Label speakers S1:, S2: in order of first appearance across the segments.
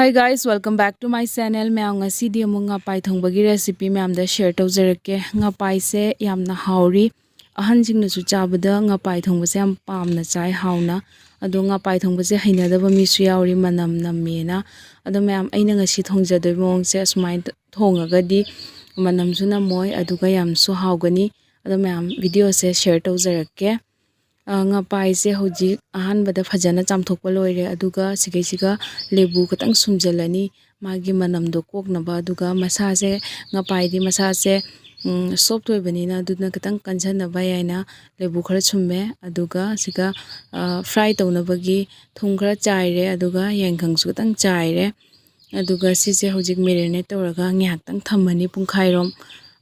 S1: Hi guys, welcome back to my channel. Mayam ngasi di among ngapai thongbagi recipe mayam da share tawjarake. Ngapai se yamna hauri. Ahan jingna su chabada ngapai thongba se yam pamna chai hauna. Ado ngapai thongba se hainadaba mi su yauri manam nammena. Ado mayam aina ngasi thongjadoi mong se asmai thongagadi manam su namoy aduga yam su haugani. Ado mayam video se share tawjarake. Ngapai se hojik ahan bada fajana chamthokpa loire aduga siga lebu katang sumjalani magi manam do koknaba aduga masa se ngapai di masa se soft oibanina aduna katang kanjanaba yaina lebu khara chumme aduga siga fry tawnabagi thum khara chaire aduga yengkhang su katang chaire aduga sise hojik marinate tawraga ngyaktang thammani pungkhairom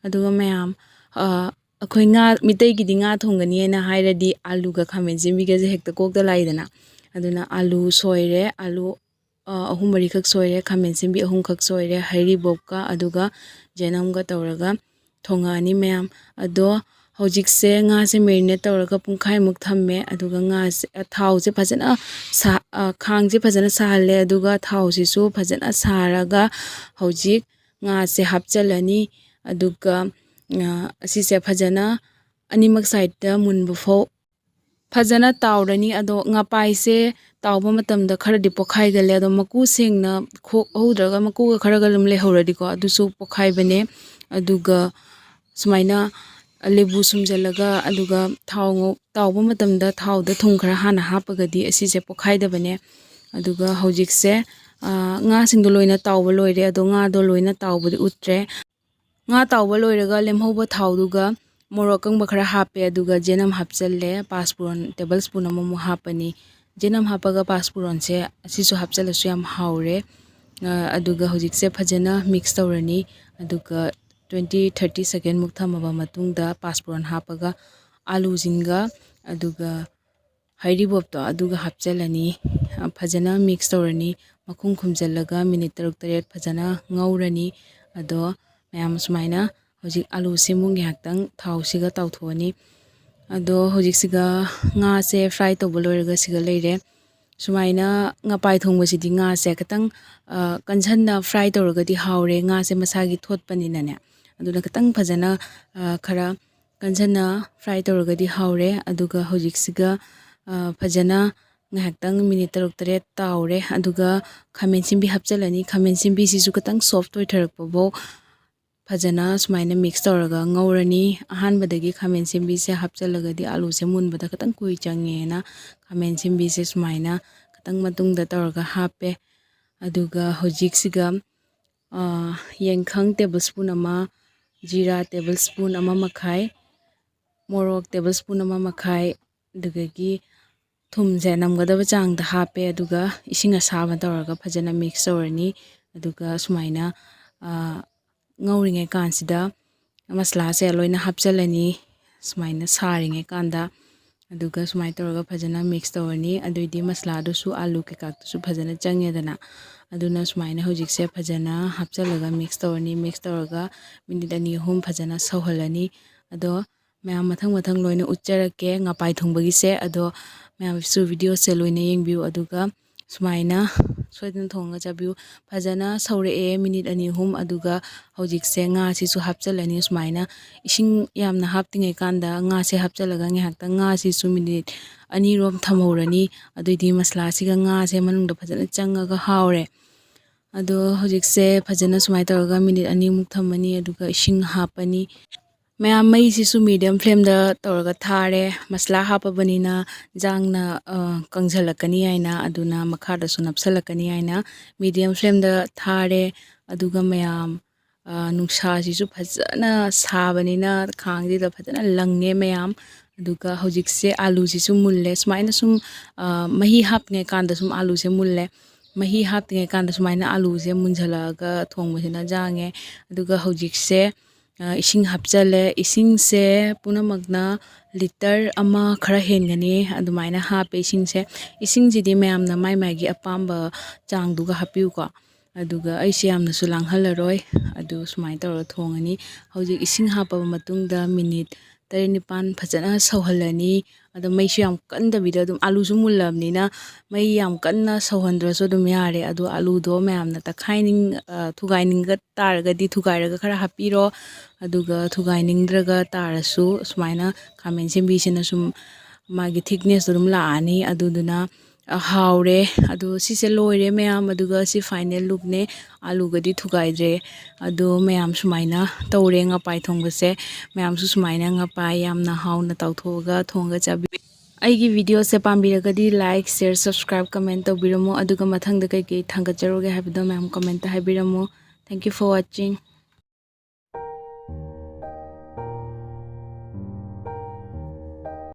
S1: aduga mayam अखोई nga मितै गिदि nga थोंगनी ना हाइरदी आलू का खामेन जिमबी के हेक्ता कोकदा लाइदना अदुना आलू सोइरे आलू अहुम मरी खक सोइरे खामेन जिमबी अहुम खक सोइरे हरी बोका अदुगा जेनम गा तवरगा थोंगानी मैम अदो हौजिक से nga से मेरिनेट तवरगा पुंखाइ मुक थम्मे अदुगा nga से थाव से फजना खांग से फजना साहले अदुगा थाव सिसु फजना सारागा हौजिक nga से हपचलनी अदुगा असिसे फजना अनिमक साइड दा मुनबफो फजना तावरनी अदो ngapai से तावबा मतमदा खरदि पोखाइगले अदो मकु सेंगना खो होद्रगा मकु खरगलम लेहौरदि को अदुसु पोखाइबने अदुगा सुमाइना लेबु सुमजलगा अदुगा थाव तावबा मतमदा थावदा थुम खरा हाना हापगदि असिसे पोखाइदबने अदुगा हौजिक से nga सिंगदो लोइना तावबा लोइरे अदो nga दो लोइना तावबदि उत्रे nga tawba loiraga lemhoba thawduga morokang bakhara hape aduga jenam hapchalle pasforon tablespoon amomo hapani jenam hapaga pasforon se asisu hapchalla su yam haure aduga hojik se phajana mix tawrani aduga 20-30 second muk thamaba matungda pasforon hapaga alu jinga aduga hairi bobto aduga hapchallani phajana mix tawrani makhum khumjallaga minute 3 phajana ngaurani ado ma'am सुमाइना हजिक आलू से मुंग याक्तंग थाव सिगा तावथोनी अदो हजिक सिगा nga से fry तोब लोरगा सिगा लेरे सुमाइना ngapai thongba सिदि nga से खतंग कंझनना फ्राई तोरगदि हावरे nga से मसागी थोतपनिना ने अदुना खतंग फजना खरा कंझनना फ्राई तोरगदि हावरे अदुगा हजिक सिगा फजना ngaktang minute 3 तावरे अदुगा खामेन सिंबी हपचलनी खामेन सिंबी सिसु खतंग सॉफ्ट ओइ थरकपबो फजना सुमाइना मिक्स तौरगा ngौरनी अहानबदगी खामेन सिंबी से हपचलगदी आलू से मुनबदा खतंग कुइ चंगेना खामेन सिंबी से सुमाइना खतंग मतुंगदा तौरगा हापे अदुगा होजिक सिगा येंखंग टेबलस्पून अमा जीरा टेबलस्पून अमा मखाई मोरok टेबलस्पून अमा मखाई दुगगी थुमजे नमगदब चांगदा हापे अदुगा इसिंग असाबा तौरगा फजना mix तौरनी अदुगा सुमाइना ngauringe kansida masla se loina hapchalani sumaina saringe kanda aduga sumai toraga phajana mix tawani aduidi masla do su alu ke kak su phajana changedana aduna sumaina hojik se phajana hapchalaga mix toraga minute ani hum phajana sohalani ado ma'am मथंग मथंग लोइना उच्चरके ngapai thongbagi se ado ma'am su video se loina yengbiu aduga सुमाइना सोयदन थोंगा जाबिउ फजना सौरे ए मिनिट अनि हुम अदुगा हौजिक से nga सिसु हपचलनी सुमाइना इसिंग यामना हापतिंगे कांदा nga से हपचलगा ngहाक्ता nga सिसु मिनिट अनि रोम थमौरनी अदुइदि मसला सिगा nga से मनुंगदा फजना चंगागा हावरे अदो हौजिक से फजना सुमाइ तौरगा मिनिट अनि मुक थमनी अदुगा इसिंग हापनी मैम मई सिसु मीडियम फ्लेम दा तौरगा थारे मसला हापबनिना जांगना कंझलकनी आइना अदुना मखादा सुनपसलकनी आइना मीडियम फ्लेम दा थारे अदुगा मैम नुक्सा सिसु फजना साबनिना खांगदि दा फजना लंगने मैम अदुगा हौजिक से आलू सिसु मुल्ले सुमाइना सुम मही हापने कांदा सुम आलू से मुल्ले मही हापने कांदा सुमाइना आलू से मुंझलगा थोंगबसिना जांगे अदुगा हौजिक से इसिंग हपचले इसिंग से पुनमगना लिटर अमा खरा हेनगनी अदुमाइना हापे इसिंग जिदि मैमना माइ माइगी अपाम्बा चांगदुगा हापिउ को अदुगा ऐसे यामना सु लांगहलरोय अदु सुमाइ तौर थोंगनी हौजिक इसिंग हापबा मतुंगदा मिनिट 39 फजना सौहलनी ꯑꯗꯣ ꯃꯩꯁꯨ ꯌꯥꯝ ꯀꯟꯗꯕꯤꯗ ꯑꯗꯨꯝ ꯑꯥꯂꯨꯁꯨ ꯃꯨꯜꯂꯕꯅꯤꯅ ꯃꯩ ꯌꯥꯝ ꯀꯟꯅ ꯁꯧꯍꯟꯗ꯭ꯔꯁꯨ ꯑꯗꯨꯝ ꯌꯥꯔꯦ ꯑꯗꯣ ꯑꯥꯂꯨꯗꯣ ꯃꯌꯥꯝꯅ ꯊꯨꯒꯥꯏꯅꯤꯡꯒ ꯇꯥꯔꯒꯗꯤ ꯊꯨꯒꯥꯏꯔꯒ ꯈꯔ ꯍꯥꯞꯄꯤꯔꯣ ꯑꯗꯨꯒ ꯊꯨꯒꯥꯏꯅꯤꯡꯗ꯭ꯔꯒ ꯇꯥꯔꯁꯨ ꯁꯨꯃꯥꯏꯅ ꯈꯥꯃꯦꯟ ꯑꯁꯤꯟꯕꯤꯁꯤꯅ ꯁꯨꯝ ꯃꯥꯒꯤ ꯊꯤꯛꯅꯦꯁꯇꯣ ꯑꯗꯨꯝ ꯂꯥꯛꯑꯅꯤ ꯑꯗꯨꯗꯨꯅ ꯍꯥꯎꯔꯦ ꯑꯗꯣ ꯁꯤꯁꯦ ꯂꯣꯏꯔꯦ ꯃꯌꯥꯝ ꯑꯗꯨꯒ ꯁꯤ ꯐꯥꯏꯅꯦꯜ ꯂꯨꯛꯅꯦ ꯑꯥꯂꯨꯒꯗꯤ ꯊꯨꯒꯥꯏꯗ꯭ꯔꯦ ꯑꯗꯣ ꯃꯌꯥꯝ ꯁꯨꯃꯥꯏꯅ ꯇꯧꯔꯦ ꯉꯄꯥꯏ ꯊꯣꯡꯕꯁꯦ ꯃꯌꯥꯝꯁꯨ ꯁꯨꯃꯥꯏꯅ ꯉꯄꯥꯏ ꯌꯥꯝꯅ ꯍꯥꯎꯅ ꯇꯧꯊꯣꯛꯑꯒ ꯊꯣꯡꯉꯒ ꯆꯥꯕꯤꯌꯨ ꯑꯩꯒꯤ ꯚꯤꯗꯤꯑꯣꯁꯦ ꯄꯥꯝꯕꯤꯔꯒꯗꯤ ꯂꯥꯏꯛ ꯁꯦꯌꯔ ꯁꯕꯁꯀ꯭ꯔꯥꯏꯕ ꯀꯃꯦꯟ ꯇꯧꯕꯤꯔꯝꯃꯣ ꯑꯗꯨꯒ ꯃꯊꯪꯗ ꯀꯩꯀꯩ ꯊꯥꯡꯒꯠꯆꯔꯨꯒꯦ ꯍꯥꯏꯕꯗꯣ ꯃꯌꯥꯝ ꯀꯃꯦꯟꯇ ꯍꯥꯏꯕꯤꯔꯝꯃꯣ ꯊꯦꯡꯛ ꯌꯨ ꯐꯣꯔ ꯋꯥꯆꯤꯡ